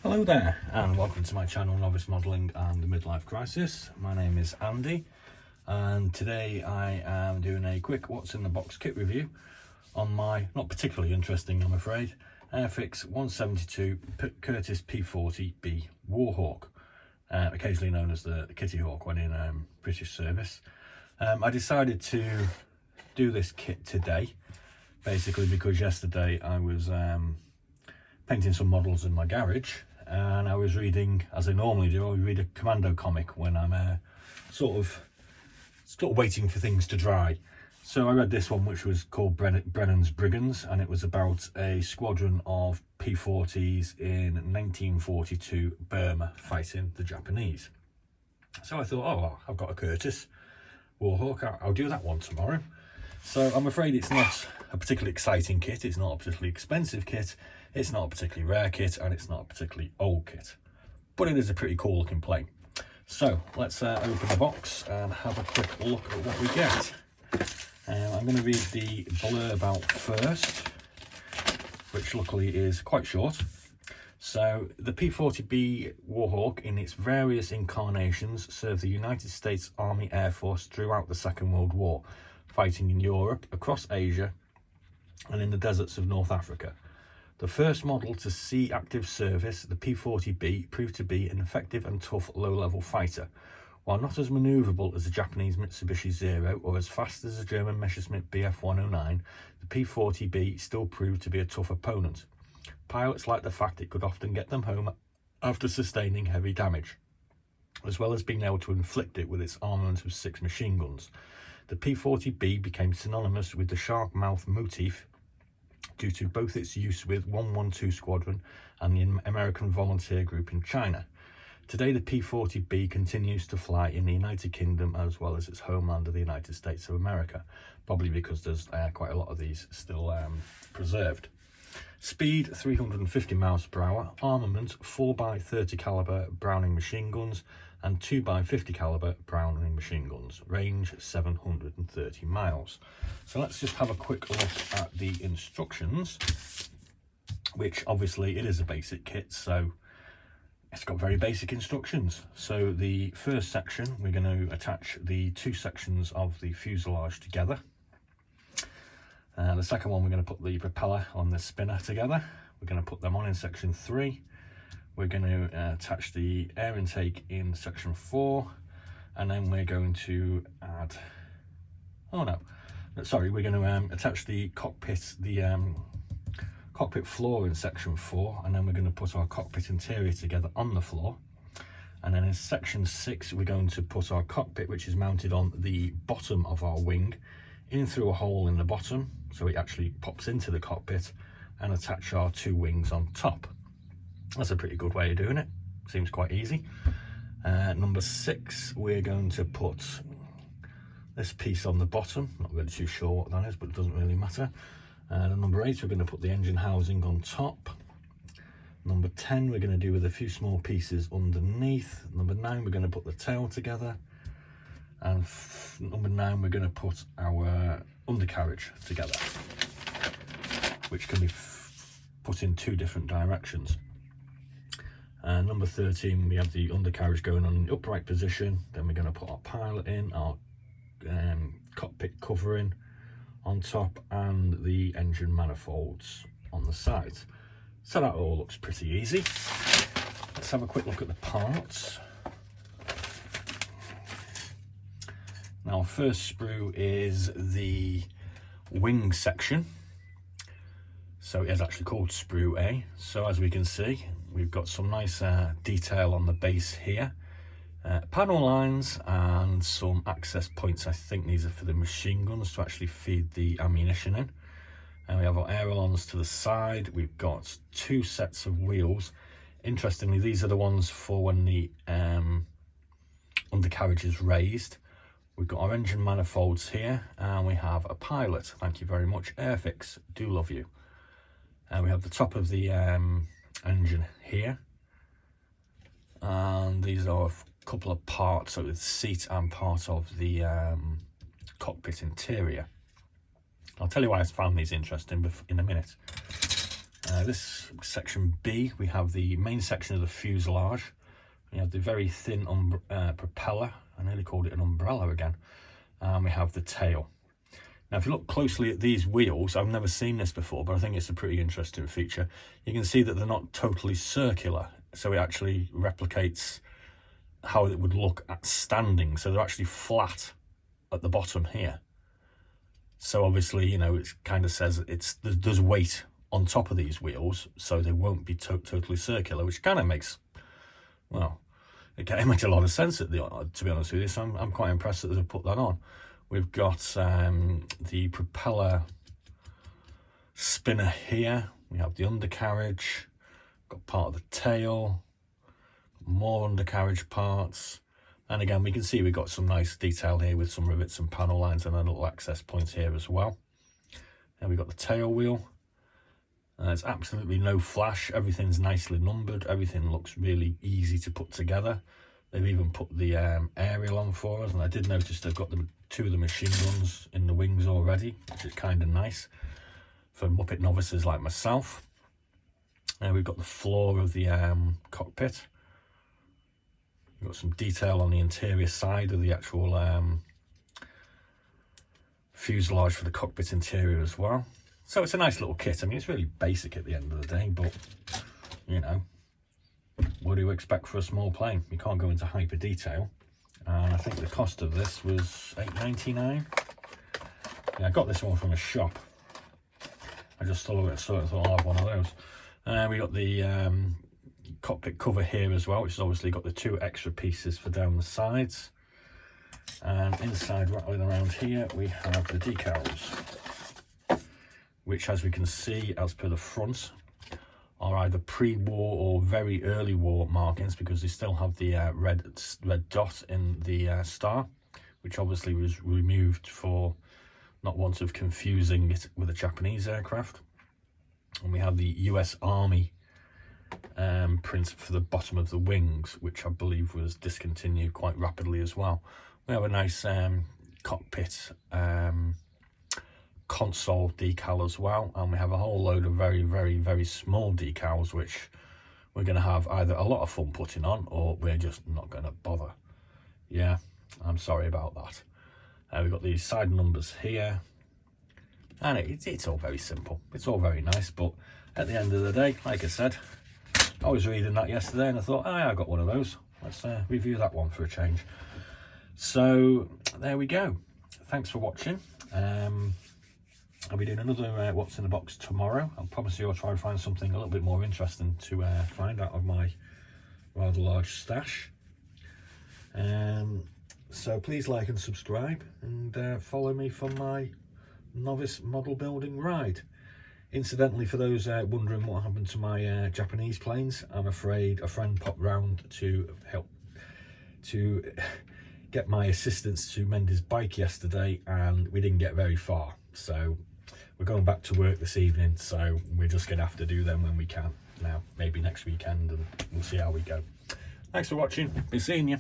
Hello there and welcome to my channel Novice Modelling and the Midlife Crisis. My name is Andy and today I am doing a quick what's in the box kit review on my, not particularly interesting I'm afraid, AIRFIX 172 Curtis P-40B WARHAWK, occasionally known as the Kitty Hawk when in British service. I decided to do this kit today basically because yesterday I was painting some models in my garage and I was reading, as I normally do, I would read a commando comic when I'm sort of waiting for things to dry. So I read this one which was called Brennan's Brigands, and it was about a squadron of P-40s in 1942 Burma fighting the Japanese. So I thought, oh well, I've got a Curtis WARHAWK, I'll do that one tomorrow. So I'm afraid it's not a particularly exciting kit, it's not a particularly expensive kit, it's not a particularly rare kit, and it's not a particularly old kit. But it is a pretty cool looking plane. So let's open the box and have a quick look at what we get. I'm going to read the blurb out first, which luckily is quite short. So the P-40B WARHAWK in its various incarnations served the United States Army Air Force throughout the Second World War, fighting in Europe, across Asia, and in the deserts of North Africa. The first model to see active service, the P-40B proved to be an effective and tough low-level fighter. While not as manoeuvrable as the Japanese Mitsubishi Zero or as fast as the German Messerschmitt Bf-109, the P-40B still proved to be a tough opponent. Pilots liked the fact it could often get them home after sustaining heavy damage, as well as being able to inflict it with its armament of 6 machine guns. The P-40B became synonymous with the shark mouth motif due to both its use with 112 Squadron and the American Volunteer Group in China. Today the P-40B continues to fly in the United Kingdom as well as its homeland of the United States of America, probably because there's quite a lot of these still preserved. Speed 350 miles per hour, armament 4x30 caliber Browning machine guns and 2x50 caliber Browning machine guns, range 730 miles. So let's just have a quick look at the instructions, which obviously it is a basic kit, so it's got very basic instructions. So the first section, we're going to attach the 2 sections of the fuselage together. The second one, we're going to put the propeller on the spinner together. We're going to put them on in section 3. We're going to attach the air intake in section 4, and then we're going to add, we're going to attach the cockpit, cockpit floor in section 4, and then we're going to put our cockpit interior together on the floor. And then in section 6, we're going to put our cockpit, which is mounted on the bottom of our wing, in through a hole in the bottom, so it actually pops into the cockpit, and attach our 2 wings on top. That's a pretty good way of doing it. Seems quite easy. Number 6, we're going to put this piece on the bottom. Not really too sure what that is, but it doesn't really matter. Number 8, we're going to put the engine housing on top. Number 10, we're going to do with a few small pieces underneath. Number 9, we're going to put the tail together. And number 9, we're going to put our undercarriage together, which can be put in 2 different directions. Number 13, we have the undercarriage going on in the upright position. Then we're going to put our pilot in, our cockpit covering on top, and the engine manifolds on the sides. So that all looks pretty easy. Let's have a quick look at the parts. Now, first sprue is the wing section. So it is actually called sprue A. So as we can see, we've got some nice detail on the base here. Panel lines and some access points. I think these are for the machine guns to actually feed the ammunition in. And we have our ailerons to the side. We've got 2 sets of wheels. Interestingly, these are the ones for when the undercarriage is raised. We've got our engine manifolds here, and we have a pilot. Thank you very much, AIRFIX. Do love you. We have the top of the engine here, and these are a couple of parts, so the seat and part of the cockpit interior. I'll tell you why I found these interesting in a minute. This section B, we have the main section of the fuselage. We have the very thin propeller. I nearly called it an umbrella again. And we have the tail. Now, if you look closely at these wheels, I've never seen this before, but I think it's a pretty interesting feature. You can see that they're not totally circular, so it actually replicates how it would look at standing. So they're actually flat at the bottom here. So obviously, you know, it kind of says there's weight on top of these wheels, so they won't be totally circular, which kind of makes, well, it makes a lot of sense, to be honest with you. So I'm quite impressed that they've put that on. We've got the propeller spinner here. We have the undercarriage, got part of the tail, more undercarriage parts. And again, we can see we've got some nice detail here with some rivets and panel lines and a little access points here as well. And we've got the tail wheel. There's absolutely no flash. Everything's nicely numbered. Everything looks really easy to put together. They've even put the aerial on for us, and I did notice they've got two of the machine guns in the wings already, which is kind of nice for Muppet novices like myself. We've got the floor of the cockpit. We've got some detail on the interior side of the actual fuselage for the cockpit interior as well. So it's a nice little kit. I mean, it's really basic at the end of the day, but, you know, what do you expect for a small plane? You can't go into hyper detail. And I think the cost of this was $8.99. Yeah, I got this one from a shop. I just saw it, so I thought I'll have one of those. We got the cockpit cover here as well, which has obviously got the two extra pieces for down the sides. And inside, rattling around here, we have the decals, which, as we can see, as per the front, are either pre-war or very early war markings, because they still have the red dot in the star, which obviously was removed for not want of confusing it with a Japanese aircraft. And we have the US Army print for the bottom of the wings, which I believe was discontinued quite rapidly as well. We have a nice cockpit console decal as well, and we have a whole load of very, very, very small decals, which we're going to have either a lot of fun putting on, or we're just not going to bother. Yeah, I'm sorry about that. We've got these side numbers here, and it's all very simple. It's all very nice, but at the end of the day, like I said, I was reading that yesterday and I thought, oh, yeah, I got one of those. Let's review that one for a change. So there we go. Thanks for watching. I'll be doing another What's in the Box tomorrow. I'll promise you I'll try and find something a little bit more interesting to find out of my rather large stash. So please like and subscribe, and follow me for my novice model building ride. Incidentally, for those wondering what happened to my Japanese planes, I'm afraid a friend popped round to help to get my assistance to mend his bike yesterday, and we didn't get very far. So we're going back to work this evening, so we're just going to have to do them when we can now, maybe next weekend, and we'll see how we go. Thanks for watching. Be seeing you.